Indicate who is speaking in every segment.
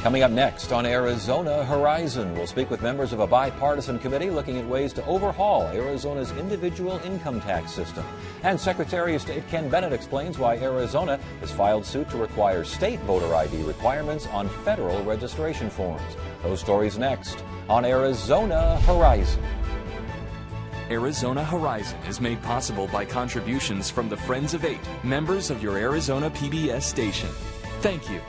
Speaker 1: Coming up next on Arizona Horizon, we'll speak with members of a bipartisan committee looking at ways to overhaul Arizona's individual income tax system. And Secretary of State Ken Bennett explains why Arizona has filed suit to require state voter ID requirements on federal registration forms. Those stories next on Arizona Horizon.
Speaker 2: Arizona Horizon is made possible by contributions from the Friends of Eight, members of your Arizona PBS station. Thank you.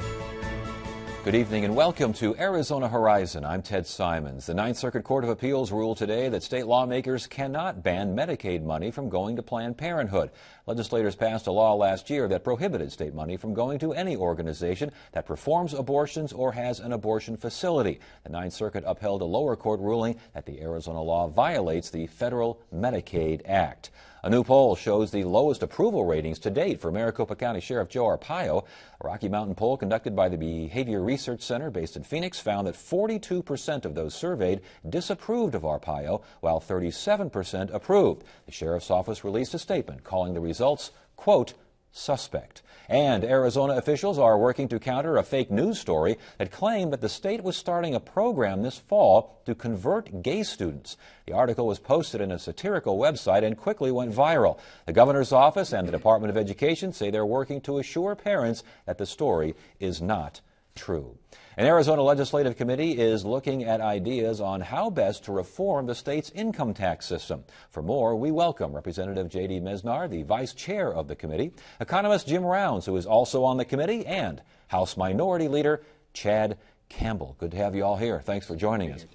Speaker 1: Good evening and welcome to Arizona Horizon. I'm Ted Simons. The Ninth Circuit Court of Appeals ruled today that state lawmakers cannot ban Medicaid money from going to Planned Parenthood. Legislators passed a law last year that prohibited state money from going to any organization that performs abortions or has an abortion facility. The Ninth Circuit upheld a lower court ruling that the Arizona law violates the Federal Medicaid Act. A new poll shows the lowest approval ratings to date for Maricopa County Sheriff Joe Arpaio. A Rocky Mountain poll conducted by the Behavior Research Center based in Phoenix found that 42% of those surveyed disapproved of Arpaio, while 37% approved. The sheriff's office released a statement calling the results, quote, suspect. And Arizona officials are working to counter a fake news story that claimed that the state was starting a program this fall to convert gay students. The article was posted in a satirical website and quickly went viral. The governor's office and the Department of Education say they're working to assure parents that the story is not true. An Arizona Legislative Committee is looking at ideas on how best to reform the state's income tax system. For more, we welcome Representative J.D. Mesnar, the vice chair of the committee, economist Jim Rounds, who is also on the committee, and House Minority Leader Chad Campbell. Good to have you all here. Thanks for joining us.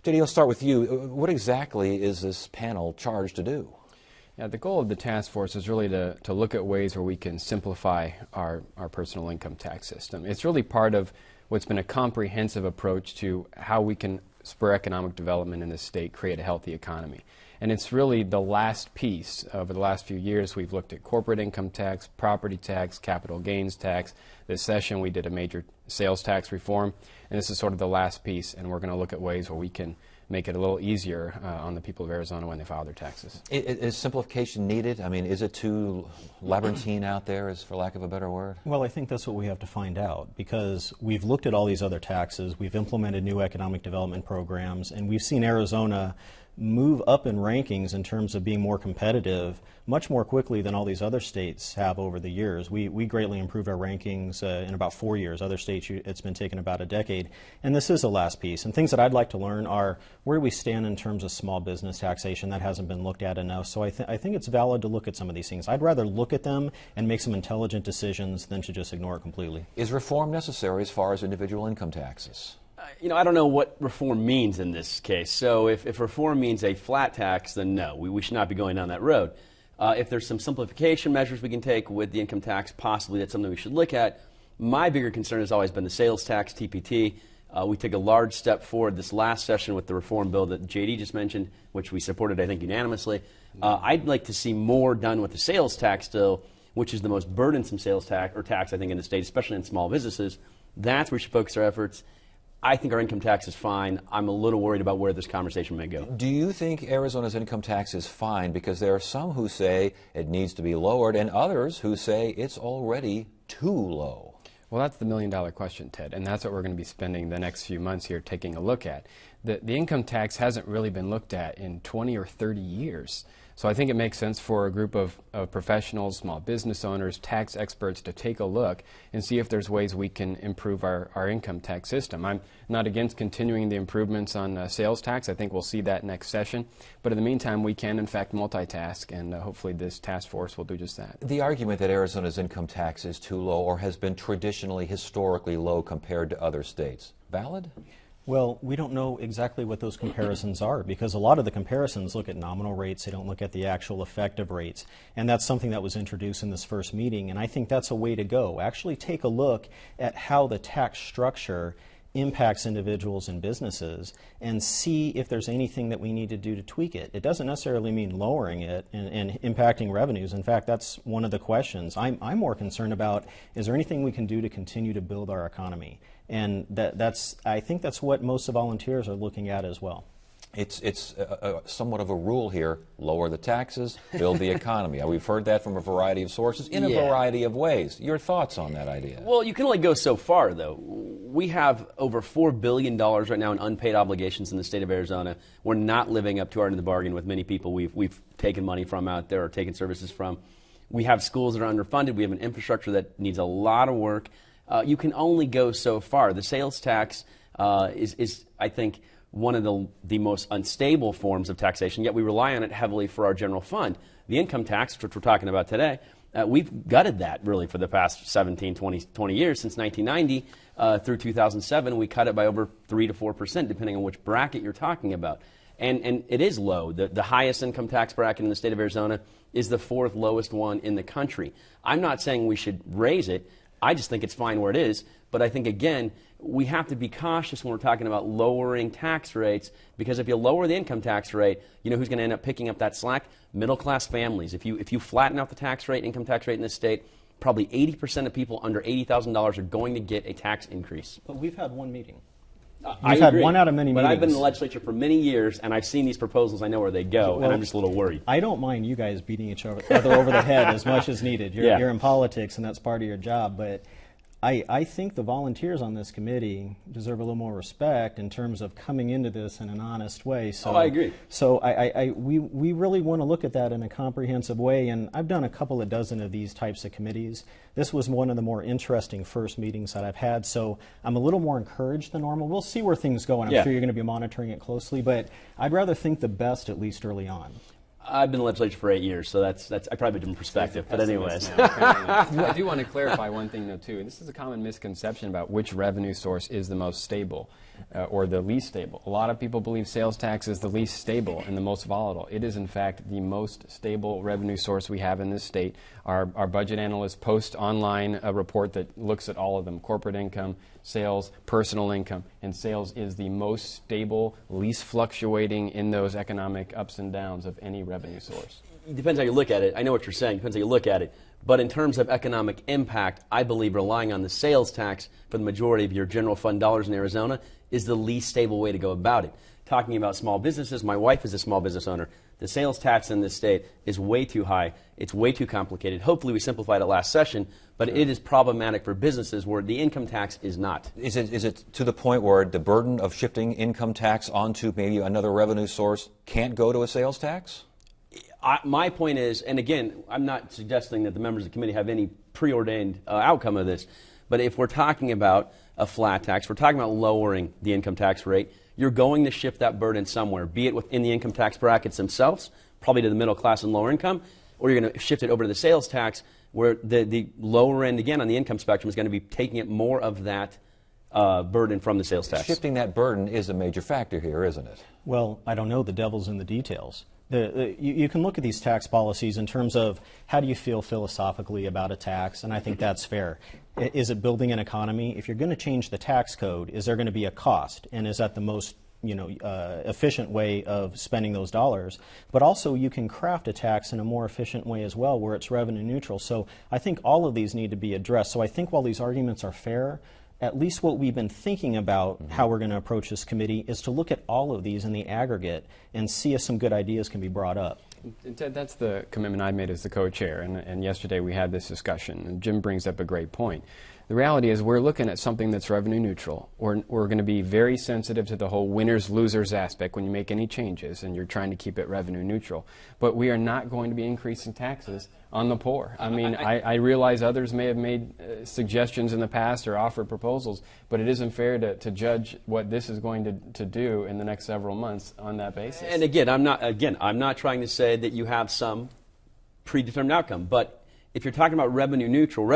Speaker 1: J.D., I'll start with you. What exactly is this panel charged to do?
Speaker 3: Yeah, the goal of the task force is really to look at ways where we can simplify our personal income tax system. It's really part of what's been a comprehensive approach to how we can spur economic development in this state, create a healthy economy. And it's really the last piece. Over the last few years, we've looked at corporate income tax, property tax, capital gains tax. This session, we did a major sales tax reform, and this is sort of the last piece, and we're going to look at ways where we can make it a little easier on the people of Arizona when they file their taxes.
Speaker 1: Is simplification needed? I mean, is it too labyrinthine out there, for lack of a better word?
Speaker 4: Well, I think that's what we have to find out, because we've looked at all these other taxes, we've implemented new economic development programs, and we've seen Arizona move up in rankings in terms of being more competitive much more quickly than all these other states have over the years. We greatly improved our rankings in about 4 years. Other states, it's been taken about a decade. And this is the last piece. And things that I'd like to learn are where do we stand in terms of small business taxation? That hasn't been looked at enough. So I think it's valid to look at some of these things. I'd rather look at them and make some intelligent decisions than to just ignore it completely.
Speaker 1: Is reform necessary as far as individual income taxes?
Speaker 5: I don't know what reform means in this case. So if reform means a flat tax, then no, we should not be going down that road. If there's some simplification measures we can take with the income tax, possibly that's something we should look at. My bigger concern has always been the sales tax, TPT. We took a large step forward this last session with the reform bill that J.D. just mentioned, which we supported, I think, unanimously. I'd like to see more done with the sales tax still, which is the most burdensome sales tax, I think, in the state, especially in small businesses. That's where we should focus our efforts. I think our income tax is fine. I'm a little worried about where this conversation may go.
Speaker 1: Do you think Arizona's income tax is fine? Because there are some who say it needs to be lowered and others who say it's already too low.
Speaker 3: Well, that's the million-dollar question, Ted, and that's what we're going to be spending the next few months here taking a look at. The income tax hasn't really been looked at in 20 or 30 years. So I think it makes sense for a group of professionals, small business owners, tax experts to take a look and see if there's ways we can improve our income tax system. I'm not against continuing the improvements on sales tax. I think we'll see that next session. But in the meantime, we can, in fact, multitask, and hopefully this task force will do just that.
Speaker 1: The argument that Arizona's income tax is too low or has been traditionally, historically low compared to other states, valid?
Speaker 4: Well, we don't know exactly what those comparisons are, because a lot of the comparisons look at nominal rates. They don't look at the actual effective rates. And that's something that was introduced in this first meeting, and I think that's a way to go. Actually take a look at how the tax structure impacts individuals and businesses and see if there's anything that we need to do to tweak it. It doesn't necessarily mean lowering it and impacting revenues. In fact, that's one of the questions. I'm more concerned about, is there anything we can do to continue to build our economy? And I think that's what most of the volunteers are looking at as well.
Speaker 1: it's somewhat of a rule here: lower the taxes, build the economy. We've heard that from a variety of sources in a variety of ways. Your thoughts on that idea?
Speaker 5: Well, you can only go so far, though. We have over $4 billion right now in unpaid obligations in the state of Arizona. We're not living up to our end of the bargain with many people we've taken money from out there or taken services from. We have schools that are underfunded. We have an infrastructure that needs a lot of work. You can only go so far. The sales tax is, I think, one of the most unstable forms of taxation, yet we rely on it heavily for our general fund. The income tax, which we're talking about today, we've gutted that really for the past 17, 20 years. Since 1990 through 2007, we cut it by over 3 to 4%, depending on which bracket you're talking about. And it is low. The highest income tax bracket in the state of Arizona is the 4th lowest one in the country. I'm not saying we should raise it. I just think it's fine where it is. But I think, again, we have to be cautious when we're talking about lowering tax rates, because if you lower the income tax rate, you know who's going to end up picking up that slack? Middle-class families. If you flatten out the tax rate, income tax rate in this state, probably 80% of people under $80,000 are going to get a tax increase.
Speaker 4: But we've had one meeting.
Speaker 5: I've
Speaker 4: had one out of many
Speaker 5: but
Speaker 4: meetings.
Speaker 5: I've been in the legislature for many years, and I've seen these proposals. I know where they go, and I'm just a little worried.
Speaker 4: I don't mind you guys beating each other over the head as much as needed. You're in politics, and that's part of your job. But I think the volunteers on this committee deserve a little more respect in terms of coming into this in an honest way. So,
Speaker 5: I agree.
Speaker 4: So we really want to look at that in a comprehensive way, and I've done a couple of dozen of these types of committees. This was one of the more interesting first meetings that I've had, so I'm a little more encouraged than normal. We'll see where things go, and I'm sure you're going to be monitoring it closely, but I'd rather think the best, at least early on.
Speaker 5: I've been in the legislature for 8 years, so that's I probably have a different perspective. But anyways.
Speaker 3: I do want to clarify one thing, though, too. This is a common misconception about which revenue source is the most stable or the least stable. A lot of people believe sales tax is the least stable and the most volatile. It is, in fact, the most stable revenue source we have in this state. Our budget analysts post online a report that looks at all of them: corporate income, sales, personal income, and sales is the most stable, least fluctuating in those economic ups and downs of any revenue source.
Speaker 5: It depends how you look at it. I know what you're saying. It depends how you look at it. But in terms of economic impact, I believe relying on the sales tax for the majority of your general fund dollars in Arizona is the least stable way to go about it. Talking about small businesses, my wife is a small business owner. The sales tax in this state is way too high. It's way too complicated. Hopefully we simplified it last session, but it is problematic for businesses where the income tax is not.
Speaker 1: Is it to the point where the burden of shifting income tax onto maybe another revenue source can't go to a sales tax?
Speaker 5: My point is, and again, I'm not suggesting that the members of the committee have any preordained outcome of this, but if we're talking about a flat tax, we're talking about lowering the income tax rate, you're going to shift that burden somewhere, be it within the income tax brackets themselves, probably to the middle class and lower income, or you're going to shift it over to the sales tax, where the lower end, again, on the income spectrum is going to be taking it more of that burden from the sales tax.
Speaker 1: Shifting that burden is a major factor here, isn't it?
Speaker 4: Well, I don't know. The devil's in the details. You can look at these tax policies in terms of how do you feel philosophically about a tax, and I think that's fair. Is it building an economy? If you're going to change the tax code, is there going to be a cost, and is that the most efficient way of spending those dollars? But also you can craft a tax in a more efficient way as well, where it's revenue neutral. So I think all of these need to be addressed. So I think while these arguments are fair, at least what we've been thinking about how we're going to approach this committee is to look at all of these in the aggregate and see if some good ideas can be brought up.
Speaker 3: And Ted, that's the commitment I made as the co-chair, and yesterday we had this discussion, and Jim brings up a great point. The reality is we're looking at something that's revenue neutral. We're going to be very sensitive to the whole winners-losers aspect when you make any changes, and you're trying to keep it revenue neutral. But we are not going to be increasing taxes on the poor. I mean, I realize others may have made suggestions in the past or offered proposals, but it isn't fair to judge what this is going to do in the next several months on that basis.
Speaker 5: And again, I'm not trying to say that you have some predetermined outcome, but if you're talking about revenue neutral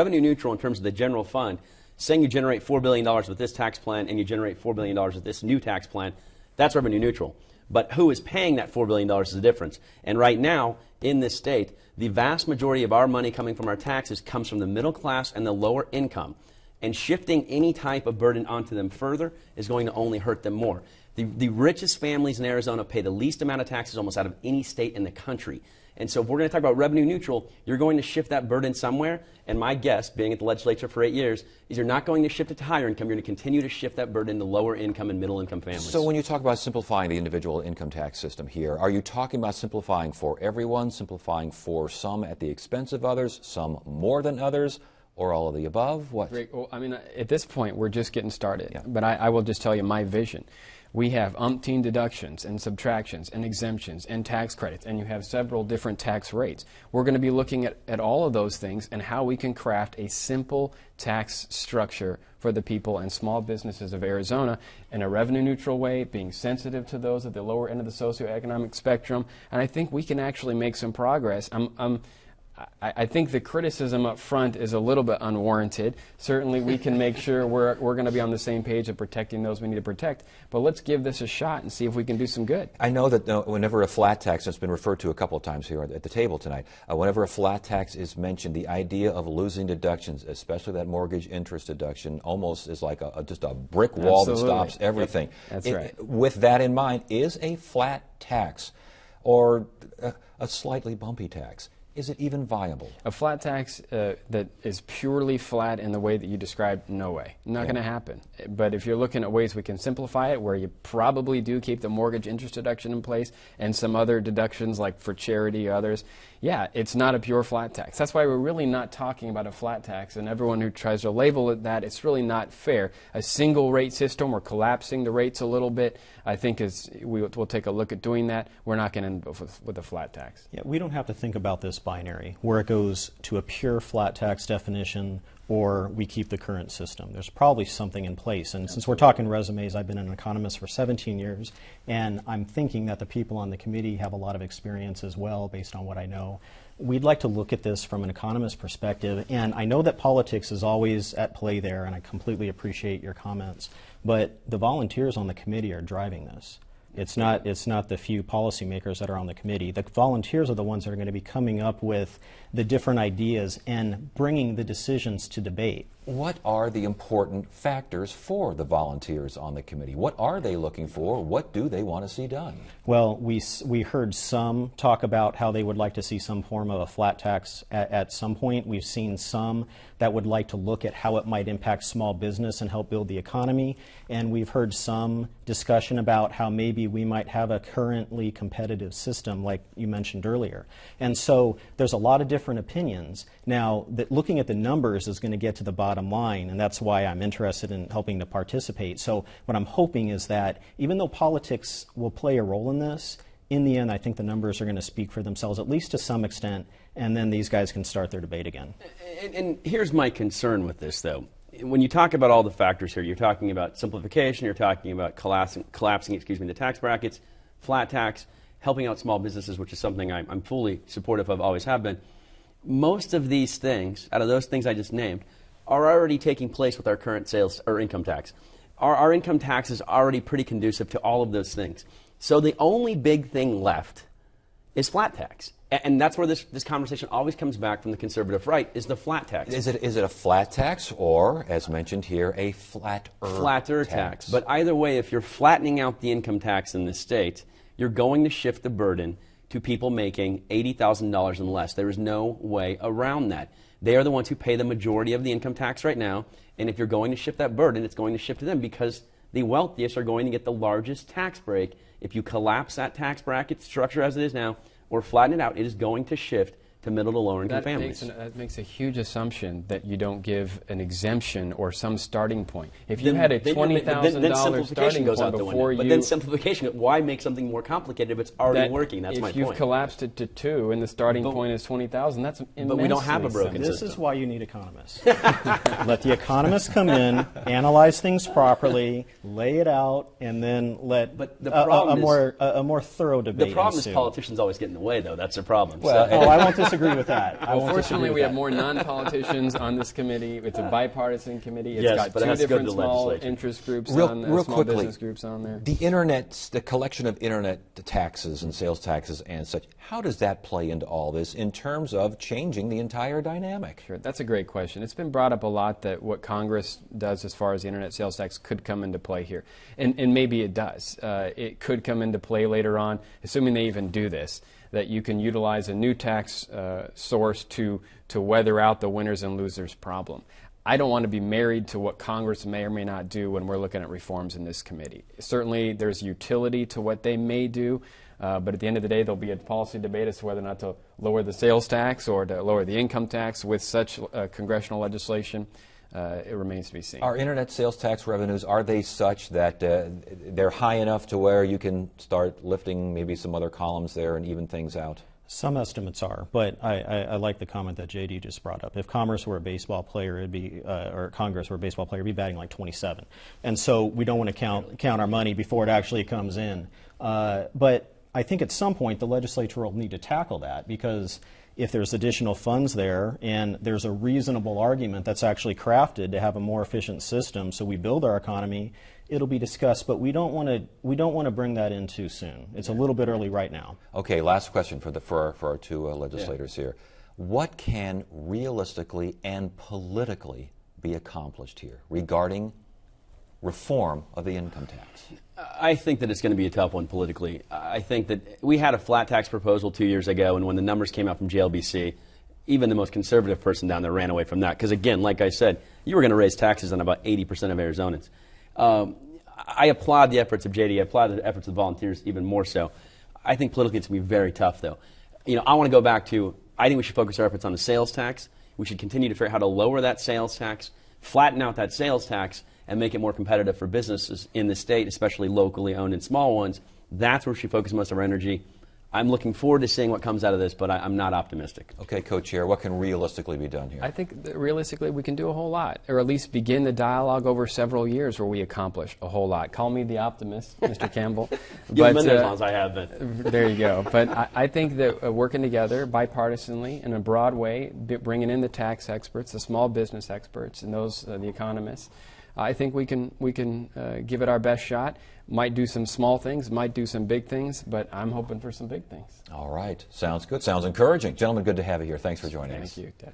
Speaker 5: in terms of the general fund, saying you generate $4 billion with this tax plan and you generate $4 billion with this new tax plan, that's revenue neutral. But who is paying that $4 billion is the difference. And right now, in this state, the vast majority of our money coming from our taxes comes from the middle class and the lower income. And shifting any type of burden onto them further is going to only hurt them more. The richest families in Arizona pay the least amount of taxes almost out of any state in the country. And so if we're going to talk about revenue neutral, you're going to shift that burden somewhere. And my guess, being at the legislature for 8 years, is you're not going to shift it to higher income. You're going to continue to shift that burden to lower income and middle income families.
Speaker 1: So when you talk about simplifying the individual income tax system here, are you talking about simplifying for everyone, simplifying for some at the expense of others, some more than others, or all of the above? What?
Speaker 3: Well, I mean, at this point, we're just getting started. Yeah. But I will just tell you my vision. We have umpteen deductions and subtractions and exemptions and tax credits, and you have several different tax rates. We're going to be looking at all of those things and how we can craft a simple tax structure for the people and small businesses of Arizona in a revenue neutral way, being sensitive to those at the lower end of the socioeconomic spectrum. And I think we can actually make some progress. I think the criticism up front is a little bit unwarranted. Certainly we can make sure we're going to be on the same page of protecting those we need to protect, but let's give this a shot and see if we can do some good.
Speaker 1: I know that whenever a flat tax, that's been referred to a couple of times here at the table tonight, whenever a flat tax is mentioned, the idea of losing deductions, especially that mortgage interest deduction, almost is like just a brick wall that stops everything.
Speaker 3: That's right.
Speaker 1: With that in mind, is a flat tax or a slightly bumpy tax, is it even viable?
Speaker 3: A flat tax that is purely flat in the way that you described, no way. Not going to happen. But if you're looking at ways we can simplify it, where you probably do keep the mortgage interest deduction in place and some other deductions like for charity or others, yeah, it's not a pure flat tax. That's why we're really not talking about a flat tax, and everyone who tries to label it that, it's really not fair. A single rate system, we're collapsing the rates a little bit, I think we'll take a look at doing that. We're not going to end up with a flat tax.
Speaker 4: Yeah, we don't have to think about this binary, where it goes to a pure flat tax definition or we keep the current system. There's probably something in place. And since we're talking resumes, I've been an economist for 17 years, and I'm thinking that the people on the committee have a lot of experience as well based on what I know. We'd like to look at this from an economist perspective, and I know that politics is always at play there, and I completely appreciate your comments, but the volunteers on the committee are driving this. It's not the few policymakers that are on the committee. The volunteers are the ones that are going to be coming up with the different ideas and bringing the decisions to debate.
Speaker 1: What are the important factors for the volunteers on the committee? What are they looking for? What do they want to see done?
Speaker 4: Well, we heard some talk about how they would like to see some form of a flat tax at some point. We've seen some that would like to look at how it might impact small business and help build the economy. And we've heard some discussion about how maybe we might have a currently competitive system like you mentioned earlier. And so there's a lot of different opinions. Now, looking at the numbers is going to get to the bottom line, and that's why I'm interested in helping to participate. So what I'm hoping is that even though politics will play a role in this, in the end, I think the numbers are going to speak for themselves, at least to some extent, and then these guys can start their debate again.
Speaker 5: And here's my concern with this, though. When you talk about all the factors here, you're talking about simplification, you're talking about collapsing the tax brackets, flat tax, helping out small businesses, which is something I'm fully supportive of, always have been. Most of these things, out of those things I just named, are already taking place with our current sales or income tax. Our income tax is already pretty conducive to all of those things. So the only big thing left is flat tax. And that's where this conversation always comes back from the conservative right, is the flat tax.
Speaker 1: Is it a flat tax or, as mentioned here, a flatter tax?
Speaker 5: But either way, if you're flattening out the income tax in this state, you're going to shift the burden to people making $80,000 and less. There is no way around that. They are the ones who pay the majority of the income tax right now, and if you're going to shift that burden, it's going to shift to them because the wealthiest are going to get the largest tax break. If you collapse that tax bracket structure as it is now, or flatten it out, it is going to shift to middle to lower income families.
Speaker 3: That makes a huge assumption that you don't give an exemption or some starting point. If you had a $20,000 starting point before you...
Speaker 5: But then simplification, why make something more complicated if it's already working? That's my point.
Speaker 3: If you've collapsed it to 2 and the starting point is $20,000, that's immensely
Speaker 5: But we don't have a broken system.
Speaker 4: This is why you need economists. Let the economists come in, analyze things properly, lay it out, and then let a more thorough debate
Speaker 5: The problem
Speaker 4: ensue.
Speaker 5: is politicians always get in the way, though. That's their problem.
Speaker 1: Well,
Speaker 4: I won't disagree disagree with that.
Speaker 3: Well, fortunately, we have more non-politicians on this committee. It's a bipartisan committee. It's got two different small interest groups on there,
Speaker 1: real
Speaker 3: small
Speaker 1: quickly,
Speaker 3: business groups on there.
Speaker 1: The internet, the collection of internet taxes and sales taxes and such, how does that play into all this in terms of changing the entire dynamic?
Speaker 3: Sure, that's a great question. It's been brought up a lot that what Congress does as far as the internet sales tax could come into play here. And maybe it does. It could come into play later on, assuming they even do this, that you can utilize a new tax source to weather out the winners and losers problem. I don't want to be married to what Congress may or may not do when we're looking at reforms in this committee. Certainly there's utility to what they may do, but at the end of the day there'll be a policy debate as to whether or not to lower the sales tax or to lower the income tax with such congressional legislation. It remains to be seen.
Speaker 1: Are internet sales tax revenues, are they such that they're high enough to where you can start lifting maybe some other columns there and even things out?
Speaker 4: Some estimates are, but I like the comment that JD just brought up. If Commerce were a baseball player, it'd be, or Congress were a baseball player, it'd be batting like 27. And so we don't want to count our money before it actually comes in. But I think at some point the legislature will need to tackle that, because if there's additional funds there and there's a reasonable argument that's actually crafted to have a more efficient system so we build our economy, it'll be discussed, but we don't want to bring that in too soon. It's a little bit early right now.
Speaker 1: Okay, last question for our two legislators here. What can realistically and politically be accomplished here regarding reform of the income tax?
Speaker 5: I think that it's going to be a tough one politically. I think that we had a flat tax proposal 2 years ago, and when the numbers came out from JLBC, even the most conservative person down there ran away from that. Because again, like I said, you were going to raise taxes on about 80% of Arizonans. I applaud the efforts of JD. I applaud the efforts of volunteers even more so. I think politically it's going to be very tough, though. You know, I want to go back to, I think we should focus our efforts on the sales tax. We should continue to figure out how to lower that sales tax, flatten out that sales tax, and make it more competitive for businesses in the state, especially locally owned and small ones. That's where we should focus most of our energy. I'm looking forward to seeing what comes out of this, but I'm not optimistic.
Speaker 1: Okay, Co-Chair, what can realistically be done here?
Speaker 3: I think that realistically we can do a whole lot, or at least begin the dialogue over several years where we accomplish a whole lot. Call me the optimist, Mr. Campbell.
Speaker 5: You've been there as long as I have been.
Speaker 3: There you go. But I think that working together bipartisanly in a broad way, bringing in the tax experts, the small business experts, and those the economists, I think we can give it our best shot. Might do some small things, might do some big things, but I'm hoping for some big things.
Speaker 1: All right. Sounds good. Sounds encouraging. Gentlemen, good to have you here. Thanks for joining us.
Speaker 3: Thank you, Ted.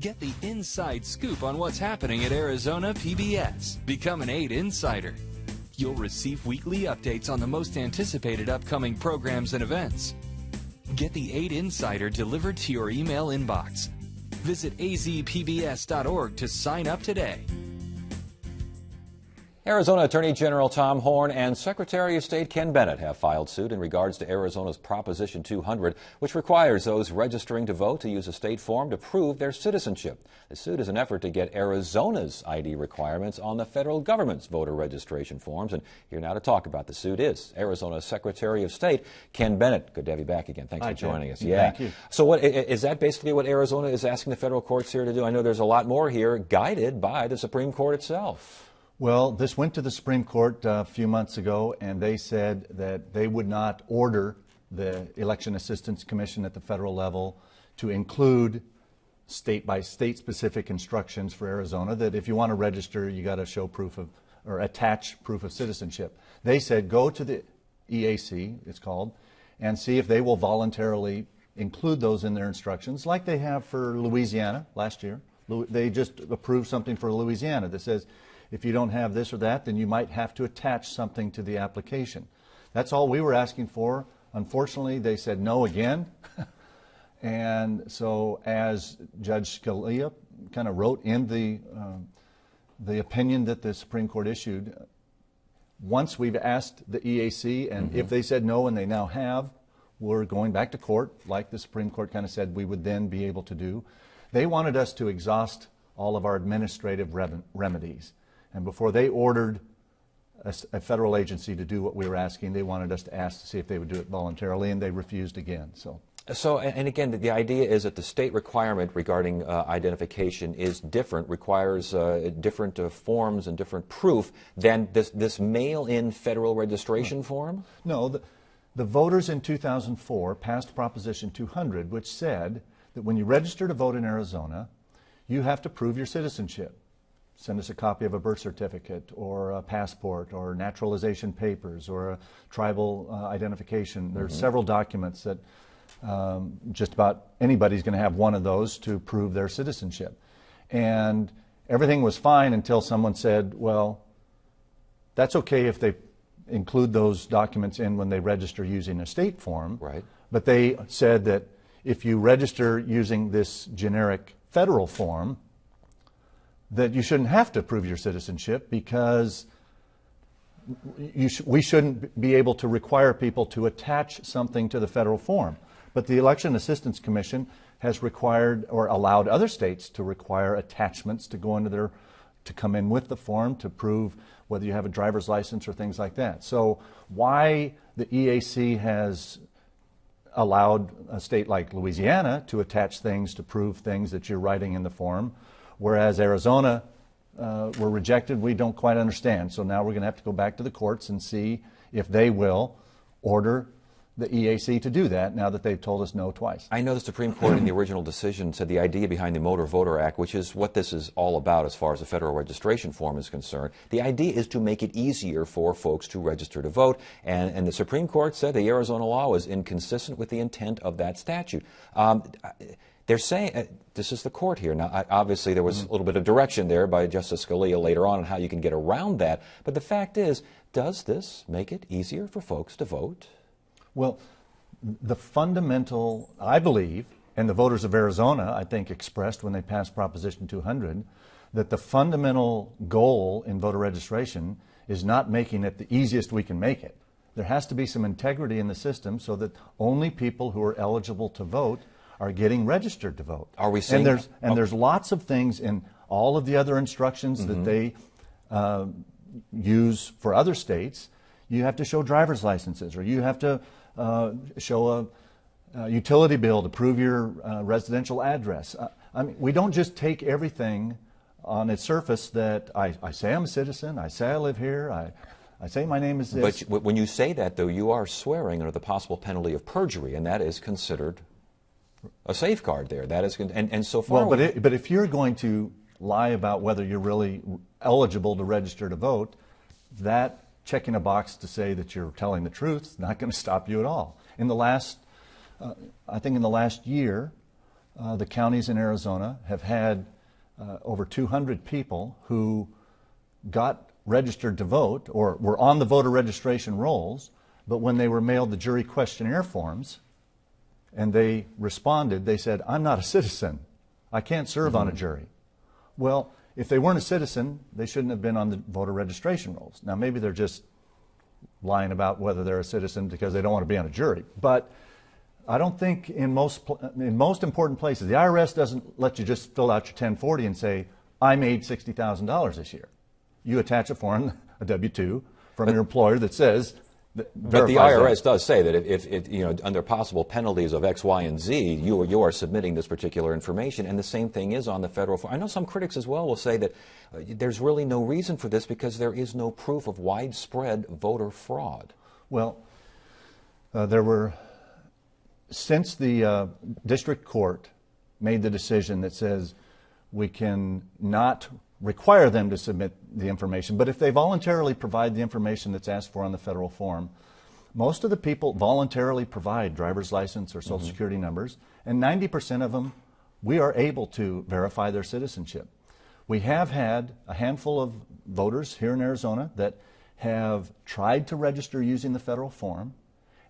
Speaker 2: Get the inside scoop on what's happening at Arizona PBS. Become an 8 Insider. You'll receive weekly updates on the most anticipated upcoming programs and events. Get the 8 Insider delivered to your email inbox. Visit azpbs.org to sign up today.
Speaker 1: Arizona Attorney General Tom Horne and Secretary of State Ken Bennett have filed suit in regards to Arizona's Proposition 200, which requires those registering to vote to use a state form to prove their citizenship. The suit is an effort to get Arizona's ID requirements on the federal government's voter registration forms. And here now to talk about the suit is Arizona Secretary of State Ken Bennett. Good to have you back again. Thanks for joining us.
Speaker 6: Yeah. Thank you.
Speaker 1: So what is that basically what Arizona is asking the federal courts here to do? I know there's a lot more here guided by the Supreme Court itself.
Speaker 6: Well, this went to the Supreme Court a few months ago, and they said that they would not order the Election Assistance Commission at the federal level to include state-by-state specific instructions for Arizona, that if you want to register, you got to show proof of, or attach proof of citizenship. They said go to the EAC, it's called, and see if they will voluntarily include those in their instructions, like they have for Louisiana last year, They just approved something for Louisiana that says if you don't have this or that, then you might have to attach something to the application. That's all we were asking for. Unfortunately, they said no again. And so as Judge Scalia kind of wrote in the opinion that the Supreme Court issued, once we've asked the EAC, and if they said no, and they now have, we're going back to court, like the Supreme Court kind of said we would then be able to do. They wanted us to exhaust all of our administrative remedies. And before they ordered a federal agency to do what we were asking, they wanted us to ask to see if they would do it voluntarily, and they refused again.
Speaker 1: So, and again, the idea is that the state requirement regarding identification is different, requires different forms and different proof than this mail-in federal registration form?
Speaker 6: No, the voters in 2004 passed Proposition 200, which said that when you register to vote in Arizona, you have to prove your citizenship. Send us a copy of a birth certificate or a passport or naturalization papers or a tribal identification. There's several documents that just about anybody's going to have one of those to prove their citizenship. And everything was fine until someone said, well, that's okay if they include those documents in when they register using a state form.
Speaker 1: Right.
Speaker 6: But they said that if you register using this generic federal form, that you shouldn't have to prove your citizenship because we shouldn't be able to require people to attach something to the federal form. But the Election Assistance Commission has required or allowed other states to require attachments to go into to come in with the form to prove whether you have a driver's license or things like that. So why the EAC has allowed a state like Louisiana to attach things to prove things that you're writing in the form, whereas Arizona were rejected, we don't quite understand. So now we're going to have to go back to the courts and see if they will order the EAC to do that now that they've told us no twice.
Speaker 1: I know the Supreme Court in the original decision said the idea behind the Motor Voter Act, which is what this is all about as far as the federal registration form is concerned, the idea is to make it easier for folks to register to vote. And the Supreme Court said the Arizona law was inconsistent with the intent of that statute. They're saying, this is the court here. Now, obviously, there was a little bit of direction there by Justice Scalia later on how you can get around that. But the fact is, does this make it easier for folks to vote?
Speaker 6: Well, the fundamental, I believe, and the voters of Arizona, I think, expressed when they passed Proposition 200, that the fundamental goal in voter registration is not making it the easiest we can make it. There has to be some integrity in the system so that only people who are eligible to vote are getting registered to vote.
Speaker 1: Are we saying
Speaker 6: there's lots of things in all of the other instructions that they use for other states. You have to show driver's licenses, or you have to show a utility bill to prove your residential address. I mean, we don't just take everything on its surface that I say I'm a citizen, I say I live here, I say my name is this.
Speaker 1: But when you say that, though, you are swearing under the possible penalty of perjury, and that is considered a safeguard there. That is, and so far.
Speaker 6: Well, but if you're going to lie about whether you're really eligible to register to vote, that checking a box to say that you're telling the truth is not going to stop you at all. In the last, I think in the last year, the counties in Arizona have had over 200 people who got registered to vote or were on the voter registration rolls, but when they were mailed the jury questionnaire forms and they responded, they said, I'm not a citizen. I can't serve on a jury. Well, if they weren't a citizen, they shouldn't have been on the voter registration rolls. Now, maybe they're just lying about whether they're a citizen because they don't want to be on a jury. But I don't think in most important places, the IRS doesn't let you just fill out your 1040 and say, I made $60,000 this year. You attach a form, a W-2, from your employer that says,
Speaker 1: but the IRS does say that if under possible penalties of X, Y, and Z, you are submitting this particular information, and the same thing is on the federal form. I know some critics as well will say that there's really no reason for this because there is no proof of widespread voter fraud.
Speaker 6: Well, there were, since the district court made the decision that says we can not require them to submit the information, but if they voluntarily provide the information that's asked for on the federal form, most of the people voluntarily provide driver's license or social security numbers, and 90% of them we are able to verify their citizenship. We have had a handful of voters here in Arizona that have tried to register using the federal form,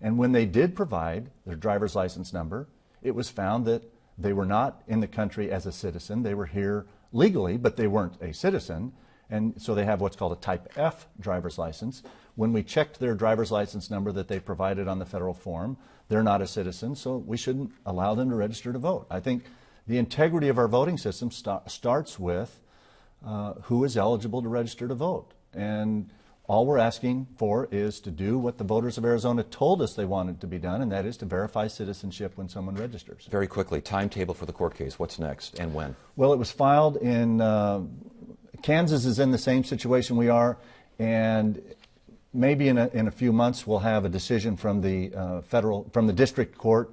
Speaker 6: and when they did provide their driver's license number, it was found that they were not in the country as a citizen. They were here legally, but they weren't a citizen, and so they have what's called a Type F driver's license. When we checked their driver's license number that they provided on the federal form, they're not a citizen, so we shouldn't allow them to register to vote. I think the integrity of our voting system starts with who is eligible to register to vote. And all we're asking for is to do what the voters of Arizona told us they wanted to be done, and that is to verify citizenship when someone registers.
Speaker 1: Very quickly, timetable for the court case. What's next and when? Well,
Speaker 6: it was filed in Kansas is in the same situation we are, and maybe in a few months we'll have a decision from the district court.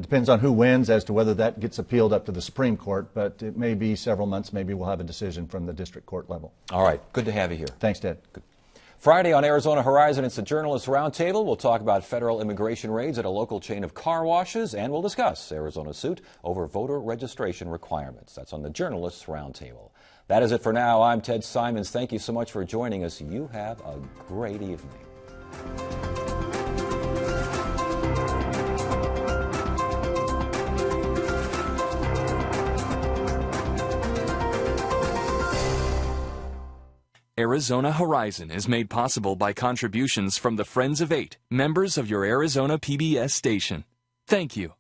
Speaker 6: Depends on who wins as to whether that gets appealed up to the Supreme Court, but it may be several months. Maybe we'll have a decision from the district court level.
Speaker 1: All right. Good to have you here.
Speaker 6: Thanks, Ted.
Speaker 1: Good. Friday on Arizona Horizon, it's the Journalists Roundtable. We'll talk about federal immigration raids at a local chain of car washes, and we'll discuss Arizona's suit over voter registration requirements. That's on the Journalists Roundtable. That is it for now. I'm Ted Simons. Thank you so much for joining us. You have a great evening.
Speaker 2: Arizona Horizon is made possible by contributions from the Friends of Eight, members of your Arizona PBS station. Thank you.